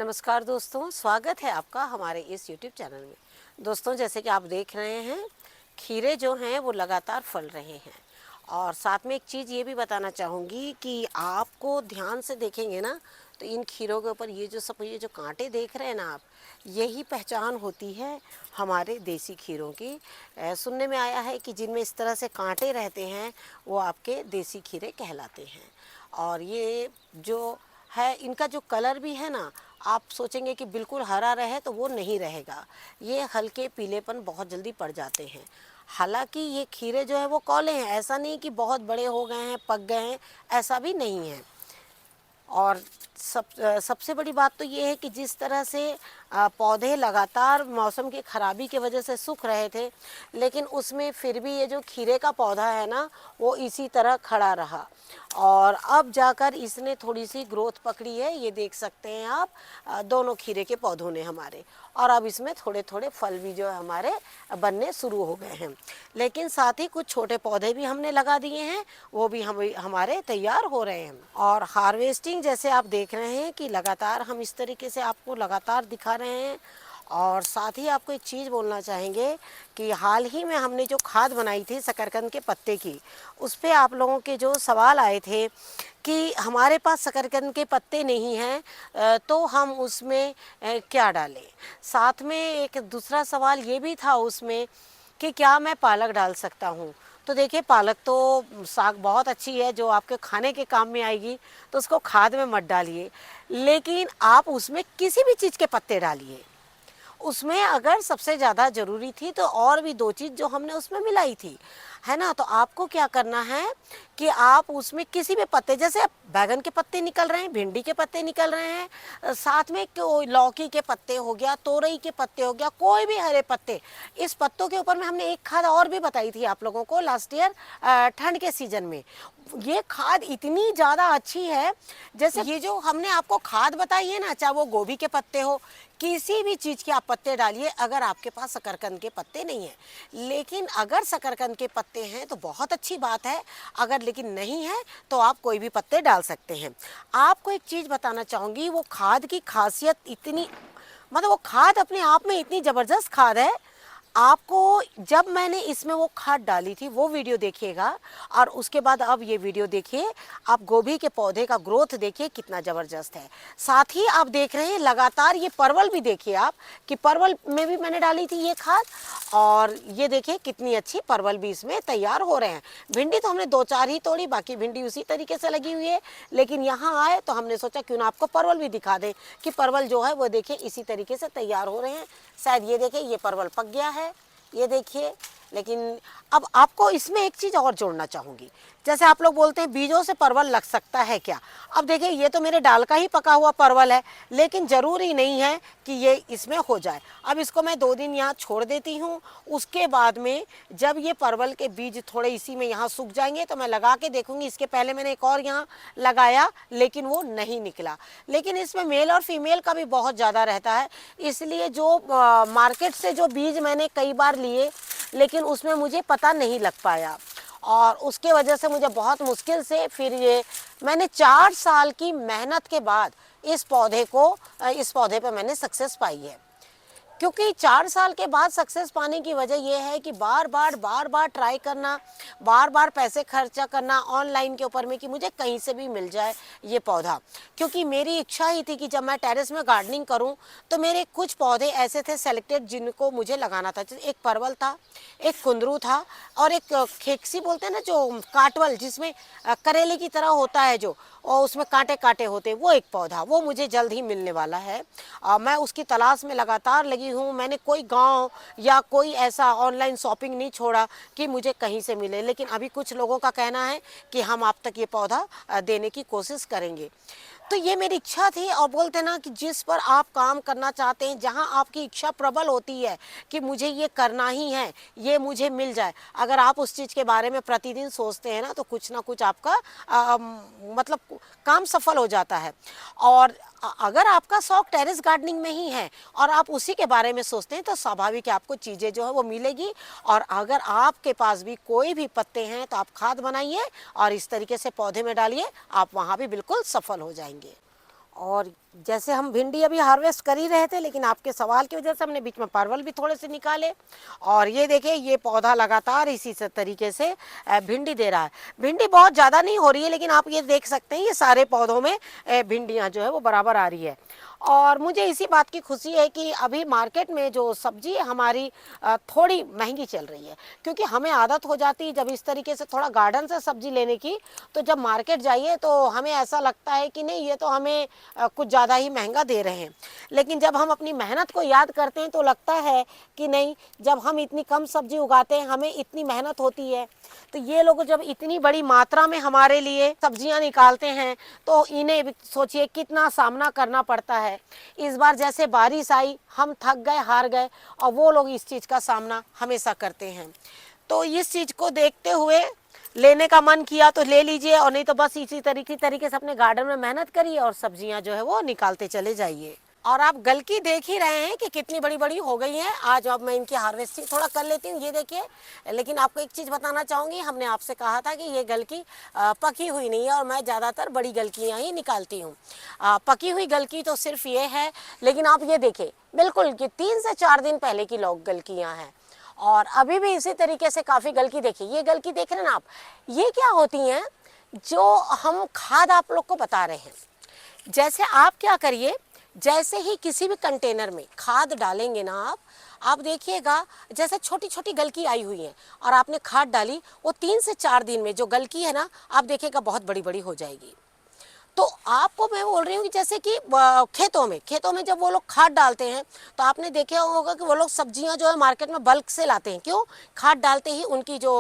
नमस्कार दोस्तों, स्वागत है आपका हमारे इस YouTube चैनल में। दोस्तों, जैसे कि आप देख रहे हैं, खीरे जो हैं वो लगातार फल रहे हैं। और साथ में एक चीज़ ये भी बताना चाहूँगी कि आपको ध्यान से देखेंगे ना, तो इन खीरों के ऊपर ये जो कांटे देख रहे हैं ना आप, यही पहचान होती है हमारे देसी खीरों की। सुनने में आया है कि जिनमें इस तरह से कांटे रहते हैं वो आपके देसी खीरे कहलाते हैं। और ये जो है, इनका जो कलर भी है ना, आप सोचेंगे कि बिल्कुल हरा रहे तो वो नहीं रहेगा। ये हल्के पीलेपन बहुत जल्दी पड़ जाते हैं। हालांकि ये खीरे जो है वो कौले हैं, ऐसा नहीं कि बहुत बड़े हो गए हैं, पक गए हैं, ऐसा भी नहीं है। और सबसे बड़ी बात तो ये है कि जिस तरह से पौधे लगातार मौसम की ख़राबी की वजह से सूख रहे थे, लेकिन उसमें फिर भी ये जो खीरे का पौधा है ना, वो इसी तरह खड़ा रहा। और अब जाकर इसने थोड़ी सी ग्रोथ पकड़ी है, ये देख सकते हैं आप, दोनों खीरे के पौधों ने हमारे। और अब इसमें थोड़े थोड़े फल भी जो है हमारे बनने शुरू हो गए हैं। लेकिन साथ ही कुछ छोटे पौधे भी हमने लगा दिए हैं, वो भी हमारे तैयार हो रहे हैं। और हार्वेस्टिंग जैसे आप देख रहे हैं कि लगातार हम इस तरीके से आपको लगातार दिखा रहे हैं। और साथ ही आपको एक चीज़ बोलना चाहेंगे कि हाल ही में हमने जो खाद बनाई थी शकरकंद के पत्ते की, उस पर आप लोगों के जो सवाल आए थे कि हमारे पास शकरकंद के पत्ते नहीं हैं तो हम उसमें क्या डालें। साथ में एक दूसरा सवाल ये भी था उसमें कि क्या मैं पालक डाल सकता हूँ। तो देखिए, पालक तो साग बहुत अच्छी है जो आपके खाने के काम में आएगी, तो उसको खाद में मत डालिए, लेकिन आप उसमें किसी भी चीज़ के पत्ते डालिए। उसमें अगर सबसे ज़्यादा ज़रूरी थी तो और भी दो चीज़ जो हमने उसमें मिलाई थी, है ना, तो आपको क्या करना है कि आप उसमें किसी भी पत्ते, जैसे बैगन के पत्ते निकल रहे हैं, भिंडी के पत्ते निकल रहे हैं, साथ में लौकी के पत्ते हो गया, तोरई के पत्ते हो गया, कोई भी हरे पत्ते, इस पत्तों के ऊपर में हमने एक खाद और भी बताई थी आप लोगों को लास्ट ईयर ठंड के सीजन में। ये खाद इतनी ज़्यादा अच्छी है, जैसे ये जो हमने आपको खाद बताई है ना, चाहे वो गोभी के पत्ते हो, किसी भी चीज़ के आप पत्ते डालिए, अगर आपके पास शकरकंद के पत्ते नहीं हैं। लेकिन अगर शकरकंद के पत्ते हैं तो बहुत अच्छी बात है, अगर लेकिन नहीं है तो आप कोई भी पत्ते डाल सकते हैं। आपको एक चीज़ बताना चाहूँगी, वो खाद की खासियत इतनी, मतलब वो खाद अपने आप में इतनी ज़बरदस्त खाद है। आपको जब मैंने इसमें वो खाद डाली थी वो वीडियो देखिएगा, और उसके बाद अब ये वीडियो देखिए, आप गोभी के पौधे का ग्रोथ देखिए कितना ज़बरदस्त है। साथ ही आप देख रहे हैं लगातार ये परवल भी देखिए आप, कि परवल में भी मैंने डाली थी ये खाद, और ये देखिए कितनी अच्छी परवल भी इसमें तैयार हो रहे हैं। भिंडी तो हमने 2-4 ही तोड़ी, बाकी भिंडी उसी तरीके से लगी हुई है, लेकिन यहाँ आए तो हमने सोचा क्यों ना आपको परवल भी दिखा दें कि परवल जो है वो देखिए इसी तरीके से तैयार हो रहे हैं। शायद ये देखिए, ये परवल पक गया है, ये देखिए। लेकिन अब आपको इसमें एक चीज़ और जोड़ना चाहूँगी, जैसे आप लोग बोलते हैं बीजों से परवल लग सकता है क्या। अब देखिए, ये तो मेरे डाल का ही पका हुआ परवल है, लेकिन ज़रूरी नहीं है कि ये इसमें हो जाए। अब इसको मैं 2 दिन यहाँ छोड़ देती हूँ, उसके बाद में जब ये परवल के बीज थोड़े इसी में यहाँ सूख जाएंगे तो मैं लगा के देखूँगी। इसके पहले मैंने एक और यहाँ लगाया, लेकिन वो नहीं निकला। लेकिन इसमें मेल और फीमेल का भी बहुत ज़्यादा रहता है, इसलिए जो मार्केट से जो बीज मैंने कई बार लिए, लेकिन उसमें मुझे पता नहीं लग पाया, और उसके वजह से मुझे बहुत मुश्किल से फिर ये मैंने 4 साल की मेहनत के बाद इस पौधे पे मैंने सक्सेस पाई है। क्योंकि 4 साल के बाद सक्सेस पाने की वजह यह है कि बार बार ट्राई करना, बार बार पैसे खर्चा करना ऑनलाइन के ऊपर में कि मुझे कहीं से भी मिल जाए ये पौधा। क्योंकि मेरी इच्छा ही थी कि जब मैं टेरेस में गार्डनिंग करूं तो मेरे कुछ पौधे ऐसे थे सेलेक्टेड जिनको मुझे लगाना था। एक परवल था, एक कुंदरू था, और एक खेकसी बोलते हैं ना, जो काटवल जिसमें करेले की तरह होता है जो, और उसमें कांटे कांटे होते हैं, वो एक पौधा, वो मुझे जल्द ही मिलने वाला है। मैं उसकी तलाश में लगातार लगी हूँ। मैंने कोई गांव या कोई ऐसा ऑनलाइन शॉपिंग नहीं छोड़ा कि मुझे कहीं से मिले, लेकिन अभी कुछ लोगों का कहना है कि हम आप तक ये पौधा देने की कोशिश करेंगे। तो ये मेरी इच्छा थी, और बोलते ना कि जिस पर आप काम करना चाहते हैं, जहां आपकी इच्छा प्रबल होती है कि मुझे ये करना ही है, ये मुझे मिल जाए, अगर आप उस चीज़ के बारे में प्रतिदिन सोचते हैं ना, तो कुछ ना कुछ आपका मतलब काम सफल हो जाता है। और अगर आपका शौक टेरेस गार्डनिंग में ही है और आप उसी के बारे में सोचते हैं, तो स्वाभाविक है आपको चीज़ें जो है वो मिलेगी। और अगर आपके पास भी कोई भी पत्ते हैं तो आप खाद बनाइए और इस तरीके से पौधे में डालिए, आप वहाँ भी बिल्कुल सफल हो जाएंगे। और जैसे हम भिंडी अभी हार्वेस्ट कर ही रहे थे, लेकिन आपके सवाल की वजह से हमने बीच में परवल भी थोड़े से निकाले। और ये देखिए, ये पौधा लगातार इसी से तरीके से भिंडी दे रहा है। भिंडी बहुत ज़्यादा नहीं हो रही है, लेकिन आप ये देख सकते हैं ये सारे पौधों में भिंडियाँ जो है वो बराबर आ रही है। और मुझे इसी बात की खुशी है कि अभी मार्केट में जो सब्जी हमारी थोड़ी महंगी चल रही है, क्योंकि हमें आदत हो जाती है जब इस तरीके से थोड़ा गार्डन से सब्जी लेने की, तो जब मार्केट जाइए तो हमें ऐसा लगता है कि नहीं, ये तो हमें कुछ ज़्यादा ही महंगा दे रहे हैं। लेकिन जब हम अपनी मेहनत को याद करते हैं तो लगता है कि नहीं, जब हम इतनी कम सब्जी उगाते हैं, हमें इतनी मेहनत होती है, तो ये लोग जब इतनी बड़ी मात्रा में हमारे लिए सब्जियां निकालते हैं तो इन्हें सोचिए कितना सामना करना पड़ता है। इस बार जैसे बारिश आई, हम थक गए, हार गए, और वो लोग इस चीज़ का सामना हमेशा करते हैं। तो इस चीज़ को देखते हुए लेने का मन किया तो ले लीजिए, और नहीं तो बस इसी तरीके से अपने गार्डन में मेहनत करिए और सब्जियां जो है वो निकालते चले जाइए। और आप गलकी देख ही रहे हैं कि कितनी बड़ी बड़ी हो गई हैं। आज अब मैं इनकी हार्वेस्टिंग थोड़ा कर लेती हूँ, ये देखिए। लेकिन आपको एक चीज़ बताना चाहूँगी, हमने आपसे कहा था कि ये गलकी पकी हुई नहीं है, और मैं ज़्यादातर बड़ी गलकियाँ ही निकालती हूँ। पकी हुई गलकी तो सिर्फ ये है, लेकिन आप ये देखिए बिल्कुल कि 3 से 4 दिन पहले की लोग गलकियाँ हैं, और अभी भी इसी तरीके से काफ़ी गलकी। देखिए ये गलकी देख रहे हैं ना आप, ये क्या होती हैं, जो हम खाद आप लोग को बता रहे हैं। जैसे आप क्या करिए, जैसे ही किसी भी कंटेनर में खाद डालेंगे ना आप देखिएगा जैसे छोटी छोटी गलकी आई हुई है, और आपने खाद डाली, वो 3 से 4 दिन में जो गलकी है ना, आप देखिएगा बहुत बड़ी बड़ी हो जाएगी। तो आपको मैं बोल रही हूँ कि जैसे कि खेतों में जब वो लोग खाद डालते हैं, तो आपने देखा होगा कि वो लोग सब्जियां जो है मार्केट में बल्क से लाते हैं। क्यों? खाद डालते ही उनकी जो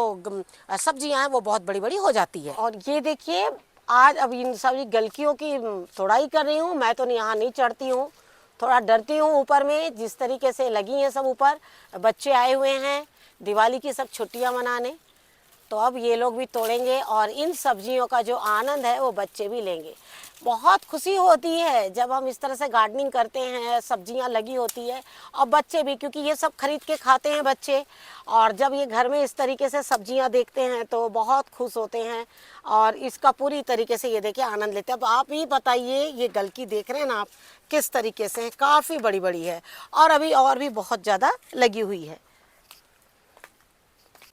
सब्जियां हैं वो बहुत बड़ी बड़ी हो जाती है। और ये देखिए, आज अब इन सभी गलकियों की तोड़ाई कर रही हूँ। मैं तो यहाँ नहीं चढ़ती हूँ, थोड़ा डरती हूँ ऊपर में। जिस तरीके से लगी हैं सब ऊपर, बच्चे आए हुए हैं दिवाली की सब छुट्टियाँ मनाने, तो अब ये लोग भी तोड़ेंगे, और इन सब्जियों का जो आनंद है वो बच्चे भी लेंगे। बहुत खुशी होती है जब हम इस तरह से गार्डनिंग करते हैं, सब्जियां लगी होती है, और बच्चे भी, क्योंकि ये सब खरीद के खाते हैं बच्चे, और जब ये घर में इस तरीके से सब्जियां देखते हैं तो बहुत खुश होते हैं, और इसका पूरी तरीके से ये देखिए आनंद लेते हैं। अब आप ही बताइए, ये गलकी देख रहे हैं ना आप, किस तरीके से काफ़ी बड़ी बड़ी है, और अभी और भी बहुत ज़्यादा लगी हुई है।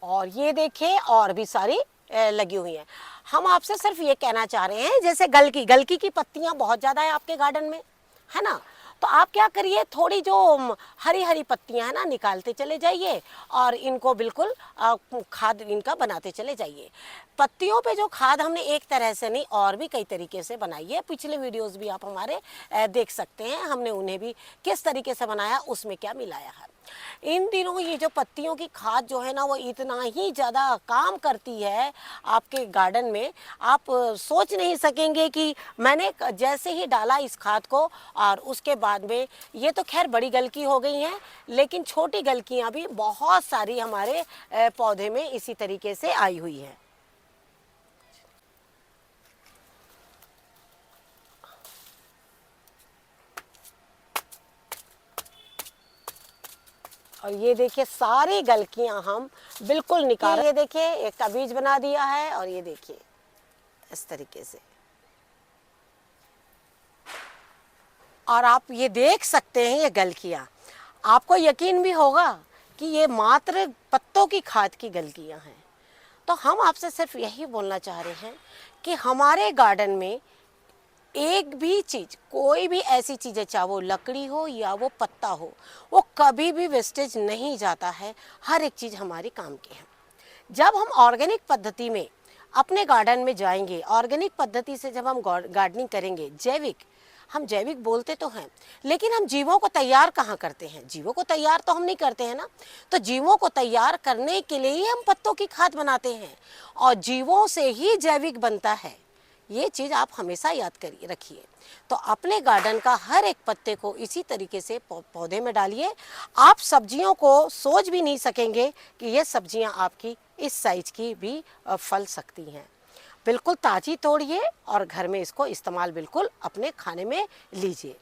और ये देखिए और भी सारी लगी हुई हैं। हम आपसे सिर्फ ये कहना चाह रहे हैं, जैसे गलकी की पत्तियां बहुत ज़्यादा है आपके गार्डन में, है ना, तो आप क्या करिए, थोड़ी जो हरी हरी पत्तियां हैं ना, निकालते चले जाइए, और इनको बिल्कुल खाद इनका बनाते चले जाइए। पत्तियों पे जो खाद हमने एक तरह से नहीं, और भी कई तरीके से बनाई है। पिछले वीडियोस भी आप हमारे देख सकते हैं, हमने उन्हें भी किस तरीके से बनाया, उसमें क्या मिलाया है। इन दिनों ये जो पत्तियों की खाद जो है ना, वो इतना ही ज़्यादा काम करती है आपके गार्डन में, आप सोच नहीं सकेंगे कि मैंने जैसे ही डाला इस खाद को, और उसके बाद में ये तो खैर बड़ी गलकी हो गई हैं, लेकिन छोटी गलकियां भी बहुत सारी हमारे पौधे में इसी तरीके से आई हुई हैं। और ये देखिए सारी गलकियां हम बिल्कुल निकाल, ये देखिए एक का बीज बना दिया है, और ये देखिए इस तरीके से। और आप ये देख सकते हैं ये गलकियां, आपको यकीन भी होगा कि ये मात्र पत्तों की खाद की गलकियां हैं। तो हम आपसे सिर्फ यही बोलना चाह रहे हैं कि हमारे गार्डन में एक भी चीज़, कोई भी ऐसी चीज़ है, चाहे वो लकड़ी हो या वो पत्ता हो, वो कभी भी वेस्टेज नहीं जाता है। हर एक चीज़ हमारे काम की है। जब हम ऑर्गेनिक पद्धति में अपने गार्डन में जाएंगे, ऑर्गेनिक पद्धति से जब हम गार्डनिंग करेंगे, हम जैविक बोलते तो हैं, लेकिन हम जीवों को तैयार कहाँ करते हैं? जीवों को तैयार तो हम नहीं करते हैं ना। तो जीवों को तैयार करने के लिए ही हम पत्तों की खाद बनाते हैं, और जीवों से ही जैविक बनता है। ये चीज़ आप हमेशा याद करिए, रखिए। तो अपने गार्डन का हर एक पत्ते को इसी तरीके से पौधे में डालिए। आप सब्जियों को सोच भी नहीं सकेंगे कि ये सब्जियां आपकी इस साइज की भी फल सकती हैं। बिल्कुल ताज़ी तोड़िए और घर में इसको इस्तेमाल बिल्कुल अपने खाने में लीजिए।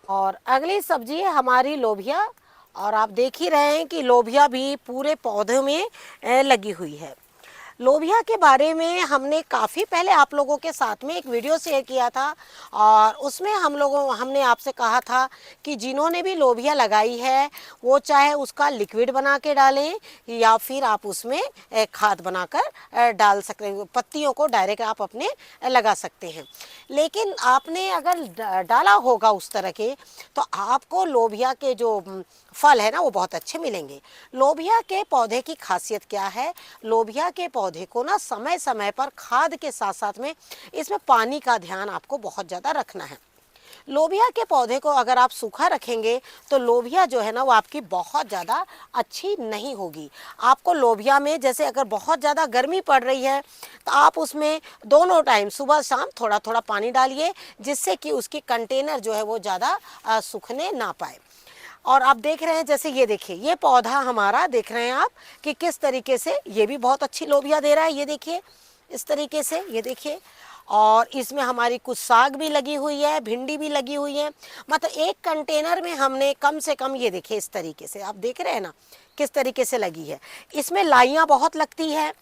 और अगली सब्जी है हमारी लोबिया, और आप देख ही रहे हैं कि लोबिया भी पूरे पौधे में लगी हुई है। लोबिया के बारे में हमने काफ़ी पहले आप लोगों के साथ में एक वीडियो शेयर किया था और उसमें हमने आपसे कहा था कि जिन्होंने भी लोबिया लगाई है वो चाहे उसका लिक्विड बना के डालें या फिर आप उसमें खाद बनाकर डाल सकते हैं, पत्तियों को डायरेक्ट आप अपने लगा सकते हैं। लेकिन आपने अगर डाला होगा उस तरह के तो आपको लोबिया के जो फल है ना वो बहुत अच्छे मिलेंगे। लोबिया के पौधे की खासियत क्या है, लोबिया के पौधे को ना समय समय पर खाद के साथ साथ में इसमें पानी का ध्यान आपको बहुत ज़्यादा रखना है। लोबिया के पौधे को अगर आप सूखा रखेंगे तो लोबिया जो है ना वो आपकी बहुत ज़्यादा अच्छी नहीं होगी। आपको लोबिया में जैसे अगर बहुत ज़्यादा गर्मी पड़ रही है तो आप उसमें दोनों टाइम सुबह शाम थोड़ा थोड़ा पानी डालिए, जिससे कि उसकी कंटेनर जो है वो ज़्यादा सूखने ना पाए। और आप देख रहे हैं, जैसे ये देखिए ये पौधा हमारा देख रहे हैं आप कि किस तरीके से ये भी बहुत अच्छी लोबिया दे रहा है। ये देखिए इस तरीके से, ये देखिए। और इसमें हमारी कुछ साग भी लगी हुई है, भिंडी भी लगी हुई है। मतलब एक कंटेनर में हमने कम से कम, ये देखिए इस तरीके से आप देख रहे हैं ना किस तरीके से लगी है। इसमें लाइयाँ बहुत लगती है,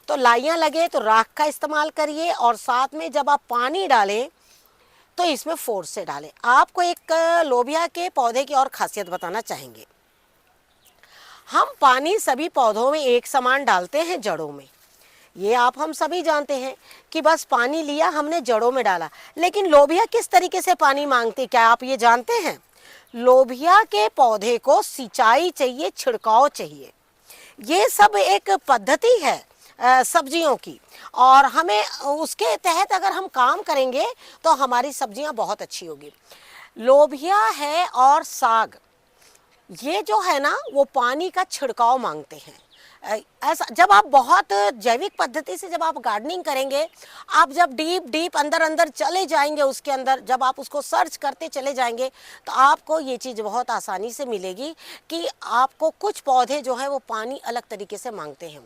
तो लाइयाँ लगे तो राख का इस्तेमाल करिए और साथ में जब आप पानी डालें तो इसमें फोर्स से डालें। आपको एक लोबिया के पौधे की और खासियत बताना चाहेंगे। हम पानी सभी पौधों में एक समान डालते हैं जड़ों में, ये हम सभी जानते हैं कि बस पानी लिया हमने जड़ों में डाला। लेकिन लोबिया किस तरीके से पानी मांगती, क्या आप ये जानते हैं? लोबिया के पौधे को सिंचाई चाहिए, छिड़काव चाहिए। ये सब एक पद्धति है सब्जियों की, और हमें उसके तहत अगर हम काम करेंगे तो हमारी सब्जियां बहुत अच्छी होगी। लोबिया है और साग, ये जो है ना वो पानी का छिड़काव मांगते हैं। ऐसा जब आप बहुत जैविक पद्धति से जब आप गार्डनिंग करेंगे, आप जब डीप डीप अंदर अंदर चले जाएंगे उसके अंदर, जब आप उसको सर्च करते चले जाएंगे तो आपको ये चीज़ बहुत आसानी से मिलेगी कि आपको कुछ पौधे जो है वो पानी अलग तरीके से मांगते हैं।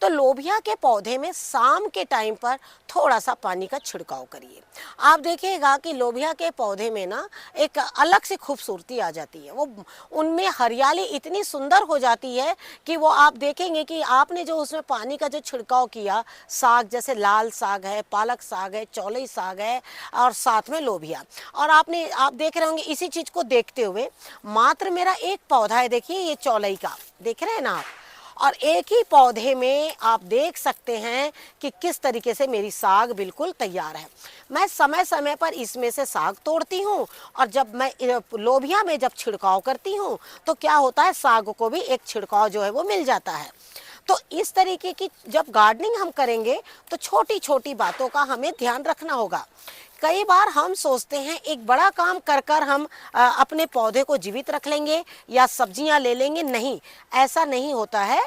तो लोबिया के पौधे में शाम के टाइम पर थोड़ा सा पानी का छिड़काव करिए। आप देखिएगा कि लोबिया के पौधे में ना एक अलग से खूबसूरती आ जाती है, वो उनमें हरियाली इतनी सुंदर हो जाती है कि वो आप देखेंगे कि आपने जो उसमें पानी का जो छिड़काव किया, साग जैसे लाल साग है, पालक साग है, चौलाई साग है और साथ में लोबिया, और आप देख रहे होंगे इसी चीज़ को देखते हुए मात्र मेरा एक पौधा है, देखिए ये चौलाई का, देख रहे हैं ना आप, और एक ही पौधे में आप देख सकते हैं कि किस तरीके से मेरी साग बिल्कुल तैयार है। मैं समय समय पर इसमें से साग तोड़ती हूँ और जब मैं लोबिया में जब छिड़काव करती हूँ तो क्या होता है, साग को भी एक छिड़काव जो है वो मिल जाता है। तो इस तरीके की जब गार्डनिंग हम करेंगे तो छोटी छोटी बातों का हमें ध्यान रखना होगा। कई बार हम सोचते हैं एक बड़ा काम कर कर हम अपने पौधे को जीवित रख लेंगे या सब्जियां ले लेंगे, नहीं, ऐसा नहीं होता है।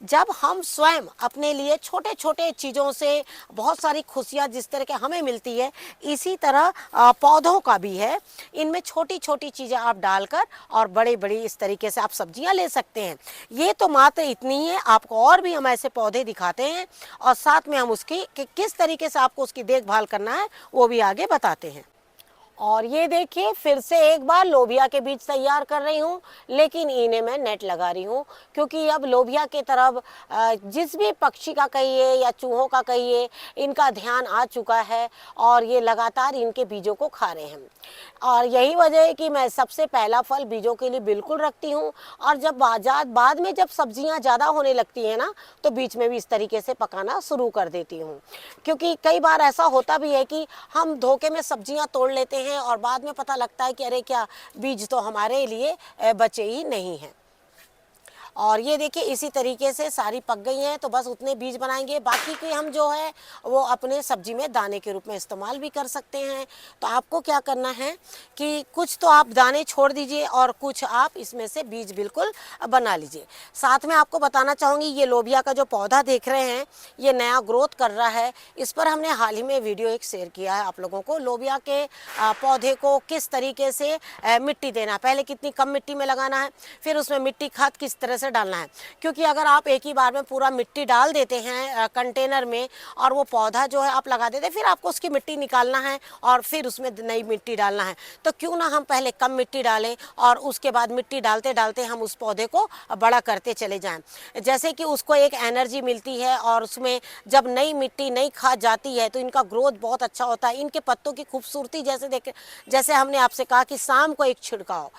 जब हम स्वयं अपने लिए छोटे छोटे चीज़ों से बहुत सारी खुशियां जिस तरह के हमें मिलती है, इसी तरह पौधों का भी है। इनमें छोटी छोटी चीज़ें आप डालकर और बड़े बड़ी इस तरीके से आप सब्जियां ले सकते हैं। ये तो मात्र इतनी ही है, आपको और भी हम ऐसे पौधे दिखाते हैं और साथ में हम उसकी कि किस तरीके से आपको उसकी देखभाल करना है वो भी आगे बताते हैं। और ये देखिए फिर से एक बार लोबिया के बीज तैयार कर रही हूँ, लेकिन इन्हें मैं नेट लगा रही हूँ क्योंकि अब लोबिया की तरफ जिस भी पक्षी का कहिए या चूहों का कहिए, इनका ध्यान आ चुका है और ये लगातार इनके बीजों को खा रहे हैं। और यही वजह है कि मैं सबसे पहला फल बीजों के लिए बिल्कुल रखती हूँ, और जब बाद में जब सब्जियाँ ज़्यादा होने लगती हैं ना तो बीच में भी इस तरीके से पकाना शुरू कर देती हूँ। क्योंकि कई बार ऐसा होता भी है कि हम धोखे में सब्जियाँ तोड़ लेते हैं और बाद में पता लगता है कि अरे क्या बीज तो हमारे लिए बचे ही नहीं हैं। और ये देखिए इसी तरीके से सारी पक गई हैं तो बस उतने बीज बनाएंगे, बाकी के हम जो है वो अपने सब्जी में दाने के रूप में इस्तेमाल भी कर सकते हैं। तो आपको क्या करना है कि कुछ तो आप दाने छोड़ दीजिए और कुछ आप इसमें से बीज बिल्कुल बना लीजिए। साथ में आपको बताना चाहूँगी ये लोबिया का जो पौधा देख रहे हैं ये नया ग्रोथ कर रहा है। इस पर हमने हाल ही में वीडियो एक शेयर किया है आप लोगों को, लोबिया के पौधे को किस तरीके से मिट्टी देना, पहले कितनी कम मिट्टी में लगाना है, फिर उसमें मिट्टी खाद किस तरह कैसे डालना है, क्योंकि अगर आप एक ही बार में पूरा मिट्टी डाल देते हैं कंटेनर में और वो पौधा जो है आप लगा देते हैं, फिर आपको उसकी मिट्टी निकालना है और फिर उसमें नई मिट्टी डालना है। तो क्यों ना हम पहले कम मिट्टी डालें और उसके बाद मिट्टी डालते डालते हम उस पौधे को बड़ा करते चले जाएं। जैसे कि उसको एक एनर्जी मिलती है और उसमें जब नई मिट्टी नई खाद जाती है तो इनका ग्रोथ बहुत अच्छा होता है। इनके पत्तों की खूबसूरती जैसे हमने आपसे कहा कि शाम को एक छिड़काव,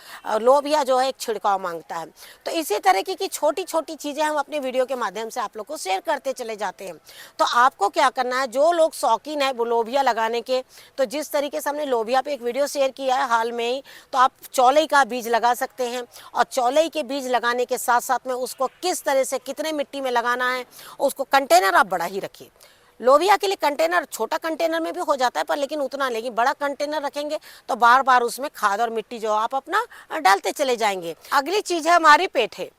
लोबिया जो है एक छिड़काव मांगता है। तो इसी तरह की छोटी छोटी चीज़ें हम अपने वीडियो के माध्यम से आप लोग को शेयर करते चले जाते हैं। तो आपको क्या करना है, जो लोग शौकीन है वो लोबिया लगाने के, तो जिस तरीके से हमने लोबिया पे एक वीडियो शेयर किया है हाल में ही, तो आप चौलई का बीज लगा सकते हैं। और चौलई के बीज लगाने के साथ साथ में उसको किस तरह से कितने मिट्टी में लगाना है, उसको कंटेनर आप बड़ा ही रखिए। लोबिया के लिए कंटेनर छोटा कंटेनर में भी हो जाता है, पर लेकिन उतना, लेकिन बड़ा कंटेनर रखेंगे तो बार बार उसमें खाद और मिट्टी जो आप अपना डालते चले जाएंगे। अगली चीज़ है हमारी पेठे।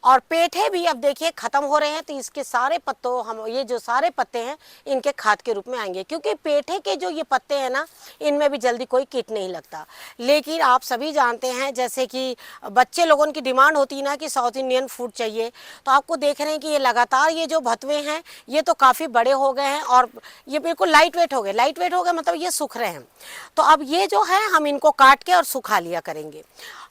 और पेठे भी अब देखिए ख़त्म हो रहे हैं, तो इसके सारे पत्तों, हम ये जो सारे पत्ते हैं इनके खाद के रूप में आएंगे, क्योंकि पेठे के जो ये पत्ते हैं ना, इनमें भी जल्दी कोई कीट नहीं लगता। लेकिन आप सभी जानते हैं, जैसे कि बच्चे लोगों की डिमांड होती है ना कि साउथ इंडियन फूड चाहिए, तो आपको देख रहे हैं कि ये लगातार ये जो भतवे हैं ये तो काफ़ी बड़े हो गए हैं और ये बिल्कुल लाइट वेट हो गए। लाइट वेट हो गए मतलब ये सूख रहे हैं। तो अब ये जो है हम इनको काट के और सुखा लिया करेंगे।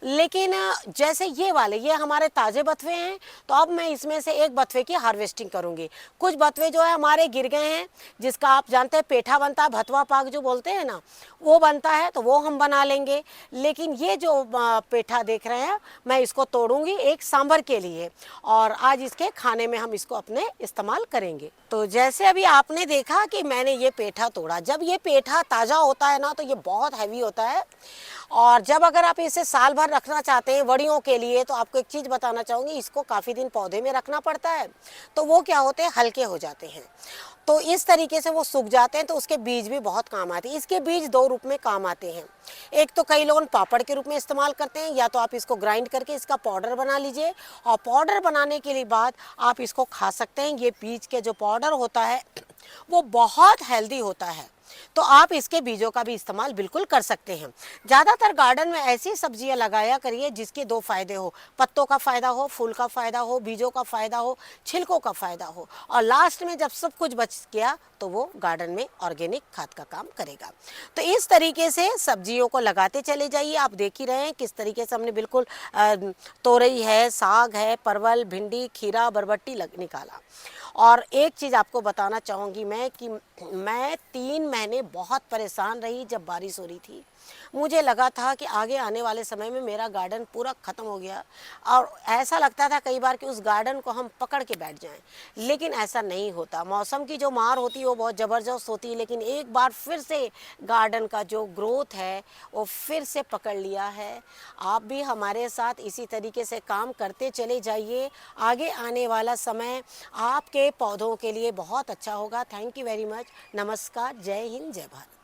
लेकिन जैसे ये वाले, ये हमारे ताज़े बथवे हैं, तो अब मैं इसमें से एक बथवे की हार्वेस्टिंग करूंगी। कुछ बथवे जो है हमारे गिर गए हैं, जिसका आप जानते हैं पेठा बनता है, भतवा पाक जो बोलते हैं ना, वो बनता है, तो वो हम बना लेंगे। लेकिन ये जो पेठा देख रहे हैं, मैं इसको तोड़ूंगी एक सांभर के लिए, और आज इसके खाने में हम इसको अपने इस्तेमाल करेंगे। तो जैसे अभी आपने देखा कि मैंने ये पेठा तोड़ा, जब ये पेठा ताज़ा होता है ना तो ये बहुत हैवी होता है, और जब अगर आप इसे साल भर रखना चाहते हैं वड़ियों के लिए, तो आपको एक चीज़ बताना चाहूँगी, इसको काफ़ी दिन पौधे में रखना पड़ता है, तो वो क्या होते हैं, हल्के हो जाते हैं। तो इस तरीके से वो सूख जाते हैं, तो उसके बीज भी बहुत काम आते हैं। इसके बीज दो रूप में काम आते हैं। एक तो कई लोग पापड़ के रूप में इस्तेमाल करते हैं, या तो आप इसको ग्राइंड करके इसका पाउडर बना लीजिए, और पाउडर बनाने के लिए बाद आप इसको खा सकते हैं। ये बीज के जो पाउडर होता है वो बहुत हेल्दी होता है, तो आप इसके बीजों का भी इस्तेमाल बिल्कुल कर सकते हैं। ज़्यादातर गार्डन में ऐसी सब्जियां लगाया करिए जिसके दो फायदे हो, पत्तों का फ़ायदा हो, फूल का फ़ायदा हो, बीजों का फ़ायदा हो, छिलकों का फ़ायदा हो, और लास्ट में जब सब कुछ बच गया तो वो गार्डन में ऑर्गेनिक खाद का काम करेगा। तो इस तरीके से सब्जियों को लगाते चले जाइए। आप देख ही रहे हैं किस तरीके से हमने बिल्कुल तोरई है, साग है, परवल, भिंडी, खीरा, बरबट्टी निकाला। और एक चीज़ आपको बताना चाहूँगी मैं कि मैं 3 महीने बहुत परेशान रही जब बारिश हो रही थी। मुझे लगा था कि आगे आने वाले समय में मेरा गार्डन पूरा ख़त्म हो गया, और ऐसा लगता था कई बार कि उस गार्डन को हम पकड़ के बैठ जाएं, लेकिन ऐसा नहीं होता। मौसम की जो मार होती है वो बहुत ज़बरदस्त होती है, लेकिन एक बार फिर से गार्डन का जो ग्रोथ है वो फिर से पकड़ लिया है। आप भी हमारे साथ इसी तरीके से काम करते चले जाइए। आगे आने वाला समय आपके पौधों के लिए बहुत अच्छा होगा। Thank you very much. नमस्कार, जय हिंद, जय भारत।